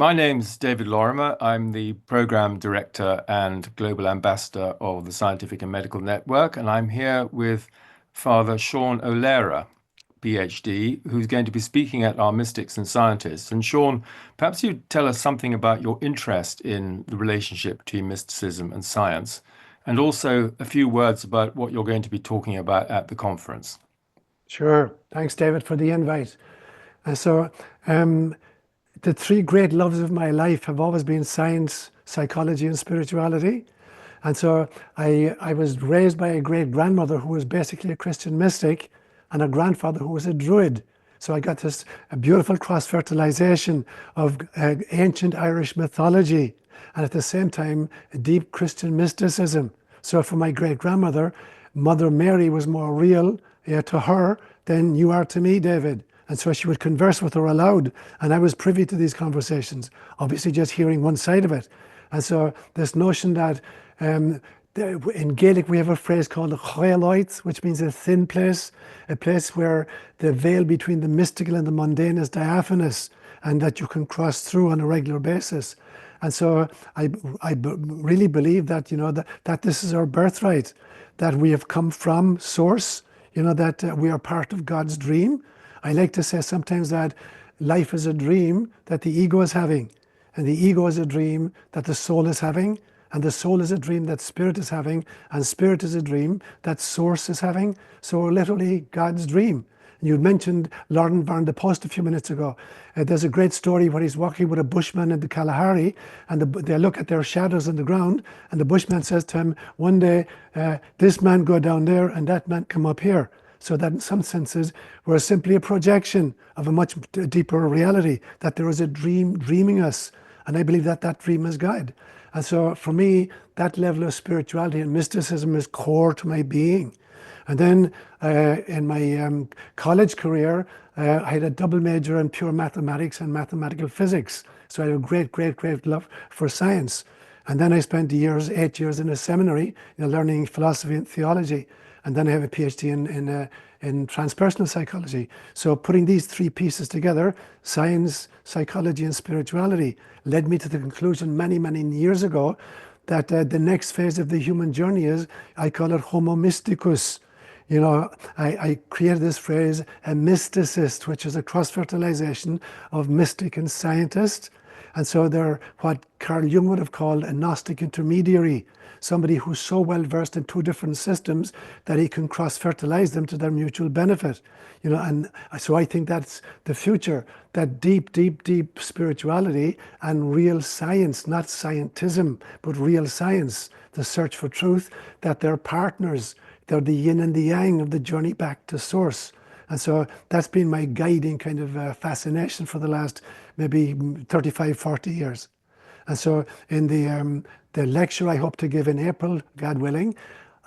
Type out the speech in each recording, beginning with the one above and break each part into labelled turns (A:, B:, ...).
A: My name's David Lorimer. I'm the Program Director and Global Ambassador of the Scientific and Medical Network, and I'm here with Father Seán ÓLaoire, PhD, who's going to be speaking at our Mystics and Scientists. And Seán, perhaps you'd tell us something about your interest in the relationship between mysticism and science, and also a few words about what you're going to be talking about at the conference.
B: Sure. Thanks, David, for the invite. The three great loves of my life have always been science, psychology, and spirituality. And so I was raised by a great-grandmother who was basically a Christian mystic and a grandfather who was a druid. So I got this beautiful cross-fertilization of ancient Irish mythology and at the same time, deep Christian mysticism. So for my great-grandmother, Mother Mary was more real to her than you are to me, David. And so she would converse with her aloud, and I was privy to these conversations, obviously just hearing one side of it. And so this notion that in Gaelic we have a phrase called Hoiloit, which means a thin place, a place where the veil between the mystical and the mundane is diaphanous, and that you can cross through on a regular basis. And so I really believe that, that this is our birthright, that we have come from source, that we are part of God's dream. I like to say sometimes that life is a dream that the ego is having, and the ego is a dream that the soul is having, and the soul is a dream that spirit is having, and spirit is a dream that source is having. So we're literally God's dream. And you mentioned Lord Van de Post a few minutes ago. There's a great story where he's walking with a bushman in the Kalahari, and they look at their shadows on the ground, and the bushman says to him, one day, this man go down there, and that man come up here. So that in some senses, we're simply a projection of a much deeper reality, that there is a dream dreaming us. And I believe that that dream is God. And so for me, that level of spirituality and mysticism is core to my being. And then in my college career, I had a double major in pure mathematics and mathematical physics. So I had a great love for science. And then I spent 8 years in a seminary, learning philosophy and theology. And then I have a PhD in transpersonal psychology. So putting these three pieces together, science, psychology, and spirituality, led me to the conclusion many years ago that the next phase of the human journey is, I call it Homo Mysticus. I created this phrase, a mysticist, which is a cross-fertilization of mystic and scientist. And so they're what Carl Jung would have called a Gnostic intermediary, somebody who's so well versed in two different systems that he can cross-fertilize them to their mutual benefit. And so I think that's the future, that deep spirituality and real science, not scientism, but real science, the search for truth, that they're partners. They're the yin and the yang of the journey back to source. And so that's been my guiding kind of fascination for the last maybe 35, 40 years. And so in the lecture I hope to give in April, God willing,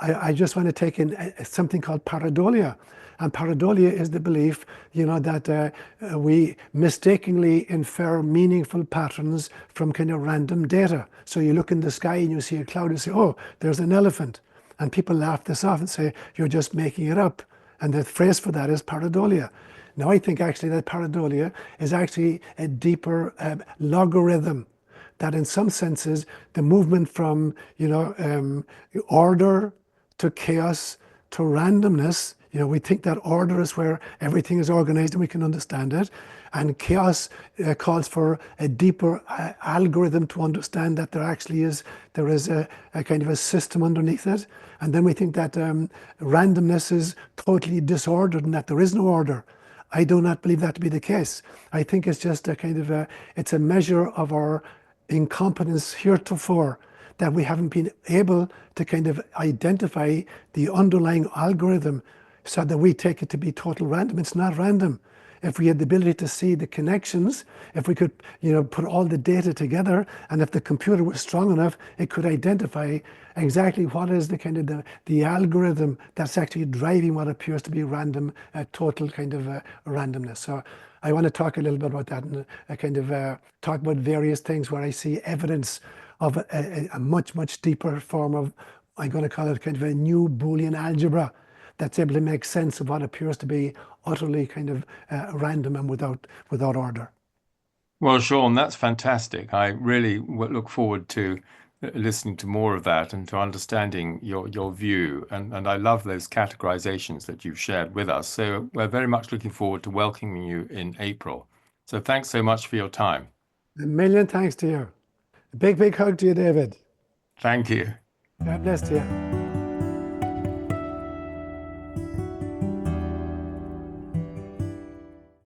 B: I just want to take in something called Pareidolia. And Pareidolia is the belief, that we mistakenly infer meaningful patterns from kind of random data. So you look in the sky and you see a cloud and say, oh, there's an elephant. And people laugh this off and say, you're just making it up. And the phrase for that is pareidolia. Now I think actually that pareidolia is actually a deeper logarithm, that in some senses the movement from order to chaos to randomness, we think that order is where everything is organized and we can understand it, and chaos calls for a deeper algorithm to understand that there is a kind of a system underneath it. And then we think that randomness is totally disordered and that there is no order. I do not believe that to be the case. I think it's just a kind of it's a measure of our incompetence heretofore, that we haven't been able to kind of identify the underlying algorithm so that we take it to be total random. It's not random. If we had the ability to see the connections, if we could put all the data together, and if the computer was strong enough, it could identify exactly what is the kind of the algorithm that's actually driving what appears to be random, total kind of randomness. So I want to talk a little bit about that and kind of talk about various things where I see evidence of a much deeper form of, I'm going to call it kind of a new Boolean algebra that's able to make sense of what appears to be utterly kind of random and without order.
A: Well, Sean, that's fantastic. I really look forward to listening to more of that and to understanding your view. And I love those categorizations that you've shared with us. So we're very much looking forward to welcoming you in April. So thanks so much for your time.
B: A million thanks to you. A big, big hug to you, David.
A: Thank you.
B: God bless you.